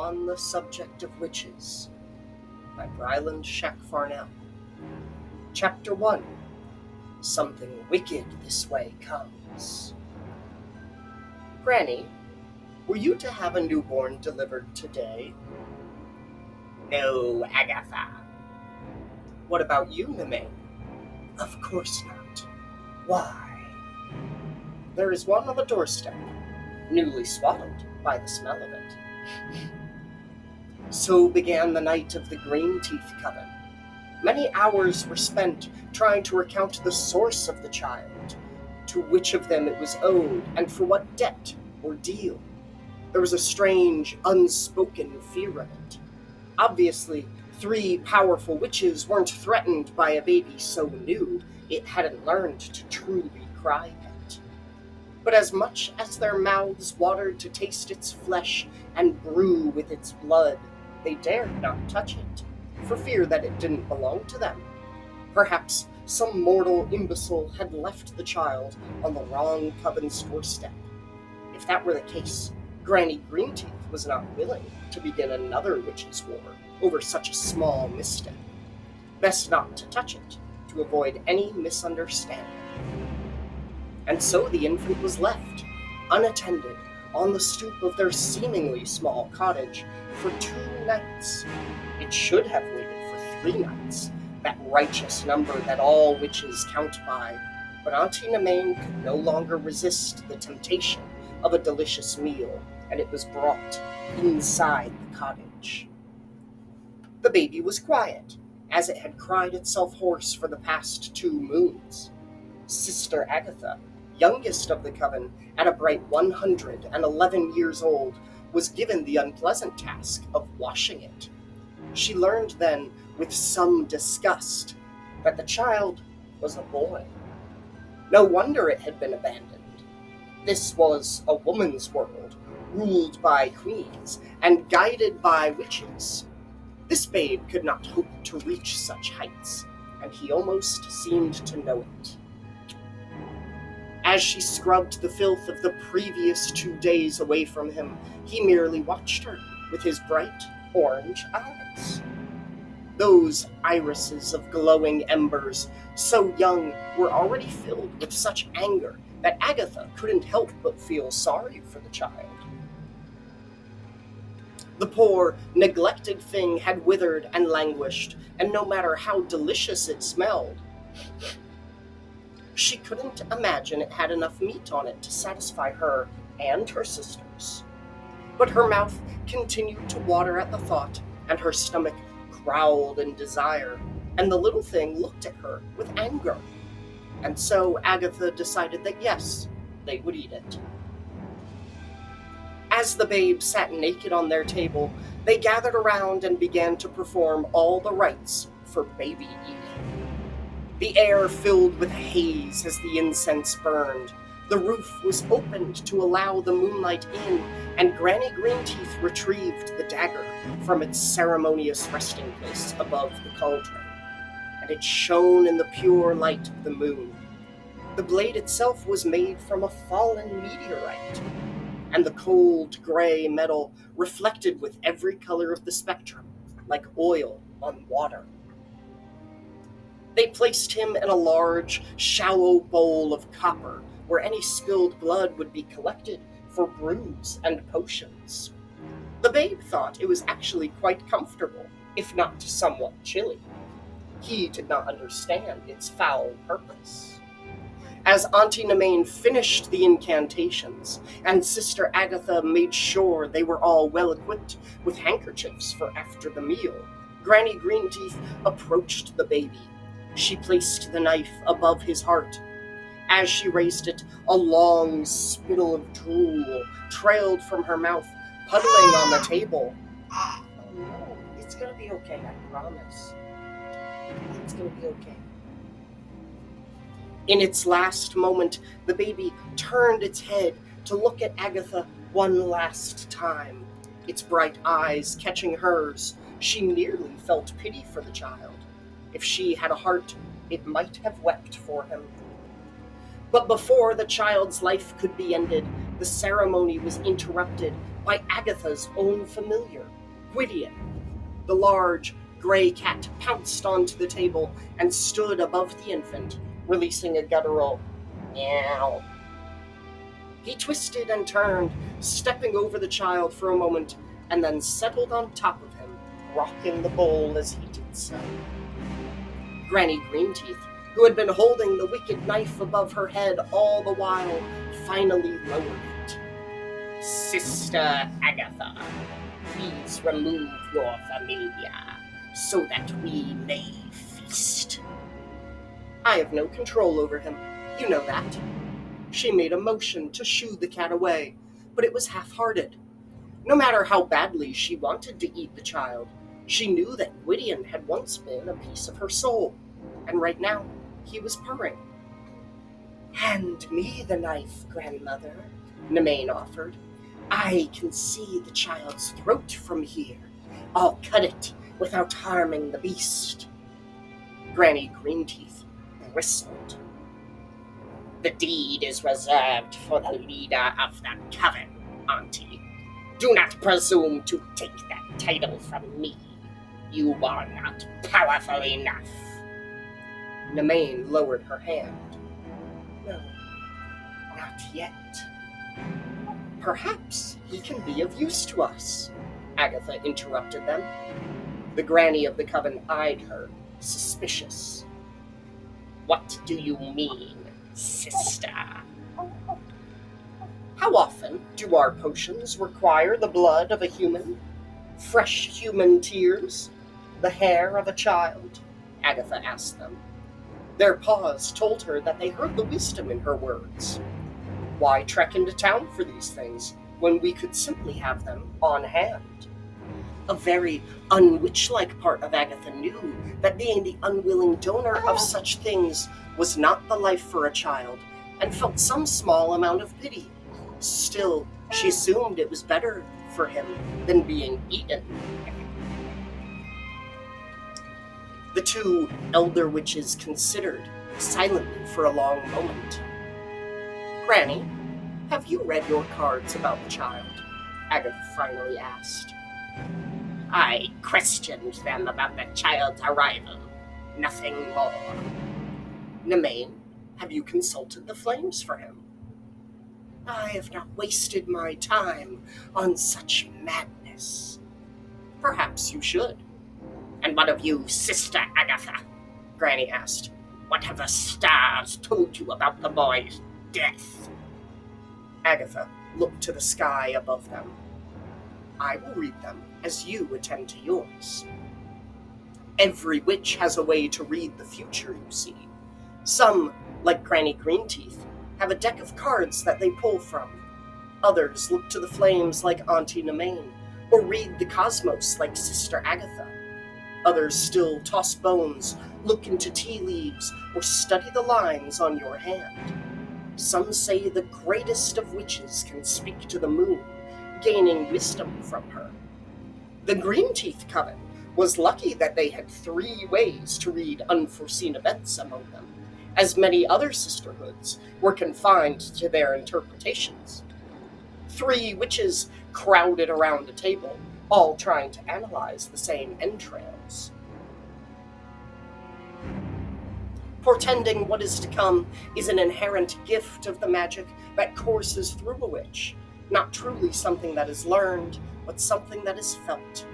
on the subject of witches by Briland Schack-Farnell. Chapter 1. Something wicked this way comes. Granny, were you to have a newborn delivered today? No, Agatha. What about you, Nemain? Of course not. Why? There is one on the doorstep, newly swaddled by the smell of it. So began the night of the Green Teeth Coven. Many hours were spent trying to recount the source of the child, to which of them it was owed, and for what debt or deal. There was a strange, unspoken fear of it. Obviously, 3 powerful witches weren't threatened by a baby so new it hadn't learned to truly cry yet. But as much as their mouths watered to taste its flesh and brew with its blood, they dared not touch it, for fear that it didn't belong to them. Perhaps some mortal imbecile had left the child on the wrong coven's doorstep. If that were the case, Granny Greenteeth was not willing to begin another witches' war over such a small misstep. Best not to touch it, to avoid any misunderstanding. And so the infant was left, unattended, on the stoop of their seemingly small cottage for 2 nights. It should have waited for 3 nights, that righteous number that all witches count by, but Auntie Nemain could no longer resist the temptation of a delicious meal, and it was brought inside the cottage. The baby was quiet, as it had cried itself hoarse for the past 2 moons. Sister Agatha, youngest of the coven, at a bright 111 years old, was given the unpleasant task of washing it. She learned then, with some disgust, that the child was a boy. No wonder it had been abandoned. This was a woman's world, ruled by queens and guided by witches. This babe could not hope to reach such heights, and he almost seemed to know it. As she scrubbed the filth of the previous 2 days away from him, he merely watched her with his bright orange eyes. Those irises of glowing embers, so young, were already filled with such anger that Agatha couldn't help but feel sorry for the child. The poor, neglected thing had withered and languished, and no matter how delicious it smelled, she couldn't imagine it had enough meat on it to satisfy her and her sisters. But her mouth continued to water at the thought, and her stomach growled in desire, and the little thing looked at her with anger. And so Agatha decided that yes, they would eat it. As the babe sat naked on their table, they gathered around and began to perform all the rites for baby eating. The air filled with haze as the incense burned. The roof was opened to allow the moonlight in, and Granny Greenteeth retrieved the dagger from its ceremonious resting place above the cauldron, and it shone in the pure light of the moon. The blade itself was made from a fallen meteorite, and the cold gray metal reflected with every color of the spectrum, like oil on water. They placed him in a large, shallow bowl of copper, where any spilled blood would be collected for brews and potions. The babe thought it was actually quite comfortable, if not somewhat chilly. He did not understand its foul purpose. As Auntie Nemain finished the incantations, and Sister Agatha made sure they were all well equipped with handkerchiefs for after the meal, Granny Greenteeth approached the baby. She placed the knife above his heart. As she raised it, a long spittle of drool trailed from her mouth, puddling on the table. Oh no, it's gonna be okay, I promise. It's gonna be okay. In its last moment, the baby turned its head to look at Agatha one last time. Its bright eyes catching hers, she nearly felt pity for the child. If she had a heart, it might have wept for him. But before the child's life could be ended, the ceremony was interrupted by Agatha's own familiar, Gwydion. The large, gray cat pounced onto the table and stood above the infant, releasing a guttural meow. He twisted and turned, stepping over the child for a moment, and then settled on top of him, rocking the bowl as he did so. Granny Greenteeth, who had been holding the wicked knife above her head all the while, finally lowered it. "Sister Agatha, please remove your familiar, so that we may feast." "I have no control over him. You know that." She made a motion to shoo the cat away, but it was half-hearted. No matter how badly she wanted to eat the child, she knew that Gwydion had once been a piece of her soul, and right now he was purring. "Hand me the knife, grandmother," Nemain offered. "I can see the child's throat from here. I'll cut it without harming the beast." Granny Greenteeth bristled. "The deed is reserved for the leader of the coven, Auntie. Do not presume to take that title from me. You are not powerful enough." Nemain lowered her hand. "No, not yet." "Perhaps he can be of use to us," Agatha interrupted them. The granny of the coven eyed her, suspicious. "What do you mean, sister?" "How often do our potions require the blood of a human? Fresh human tears? The hair of a child?" Agatha asked them. Their pause told her that they heard the wisdom in her words. Why trek into town for these things when we could simply have them on hand? A very unwitch-like part of Agatha knew that being the unwilling donor of such things was not the life for a child, and felt some small amount of pity. Still, she assumed it was better for him than being eaten. The two elder witches considered silently for a long moment. "Granny, have you read your cards about the child?" Agatha finally asked. "I questioned them about the child's arrival. Nothing more." "Nemain, have you consulted the flames for him?" "I have not wasted my time on such madness." "Perhaps you should." "And what of you, Sister Agatha?" Granny asked. "What have the stars told you about the boy's death?" Agatha looked to the sky above them. "I will read them as you attend to yours." Every witch has a way to read the future, you see. Some, like Granny Greenteeth, have a deck of cards that they pull from. Others look to the flames like Auntie Nemain, or read the cosmos like Sister Agatha. Others still toss bones, look into tea leaves, or study the lines on your hand. Some say the greatest of witches can speak to the moon, gaining wisdom from her. The Greenteeth Coven was lucky that they had 3 ways to read unforeseen events among them, as many other sisterhoods were confined to their interpretations. 3 witches crowded around a table, all trying to analyze the same entrails. Portending what is to come is an inherent gift of the magic that courses through a witch, not truly something that is learned, but something that is felt.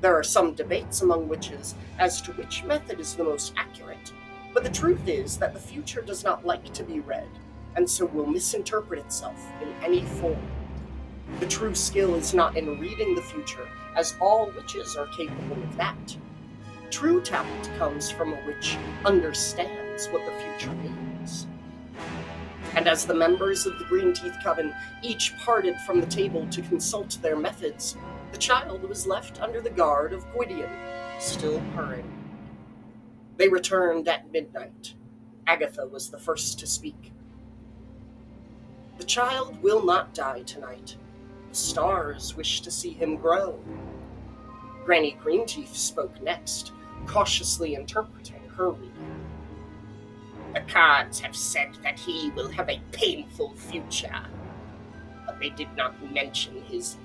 There are some debates among witches as to which method is the most accurate, but the truth is that the future does not like to be read, and so will misinterpret itself in any form. The true skill is not in reading the future, as all witches are capable of that. True talent comes from a witch who understands what the future means. And as the members of the Greenteeth Coven each parted from the table to consult their methods, the child was left under the guard of Gwydion, still purring. They returned at midnight. Agatha was the first to speak. "The child will not die tonight. The stars wish to see him grow." Granny Greenteeth spoke next, cautiously interpreting her reading. "The cards have said that he will have a painful future, but they did not mention his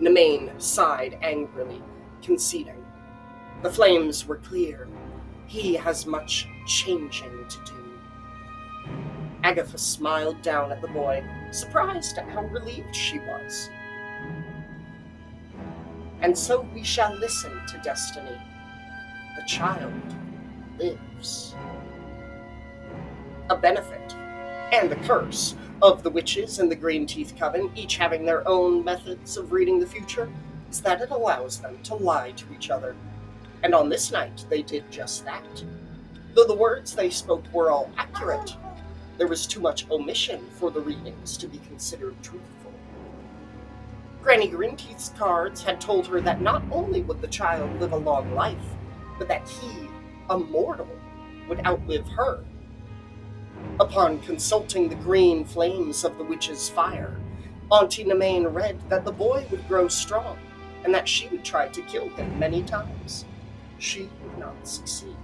Nemain sighed angrily, conceding. The flames were clear. He has much changing to do. Agatha smiled down at the boy, surprised at how relieved she was. And so we shall listen to destiny. The child lives. A benefit and the curse of the witches and the Green Teeth Coven, each having their own methods of reading the future, is that it allows them to lie to each other. And on this night, they did just that. Though the words they spoke were all accurate, there was too much omission for the readings to be considered truthful. Granny Greenteeth's cards had told her that not only would the child live a long life, but that he, a mortal, would outlive her. Upon consulting the green flames of the witch's fire, Auntie Nemain read that the boy would grow strong, and that she would try to kill him many times. She would not succeed.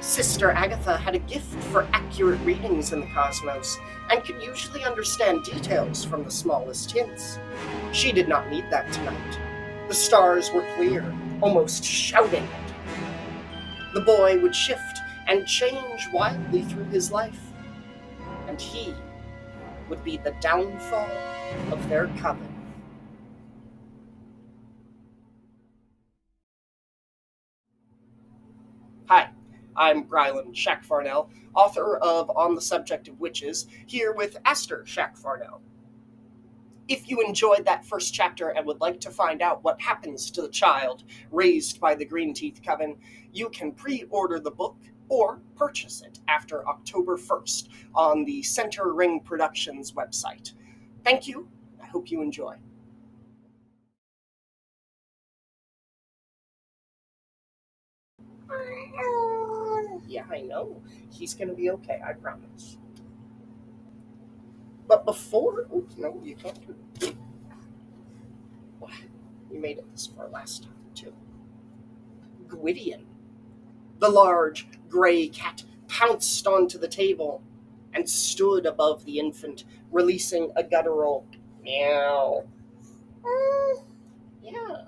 Sister Agatha had a gift for accurate readings in the cosmos, and could usually understand details from the smallest hints. She did not need that tonight. The stars were clear, almost shouting. The boy would shift and change wildly through his life, and he would be the downfall of their coven. Hi, I'm Briland Schack-Farnell, author of On the Subject of Witches, here with Aster Schack-Farnell. If you enjoyed that first chapter and would like to find out what happens to the child raised by the Green Teeth Coven, you can pre-order the book or purchase it after October 1st on the Center Ring Productions website. Thank you. I hope you enjoy. Yeah, I know. He's going to be okay, I promise. But before... Oh, no, you can't do it. You made it this far last time, too. Gwydion. The large, gray cat pounced onto the table and stood above the infant, releasing a guttural meow. Yeah,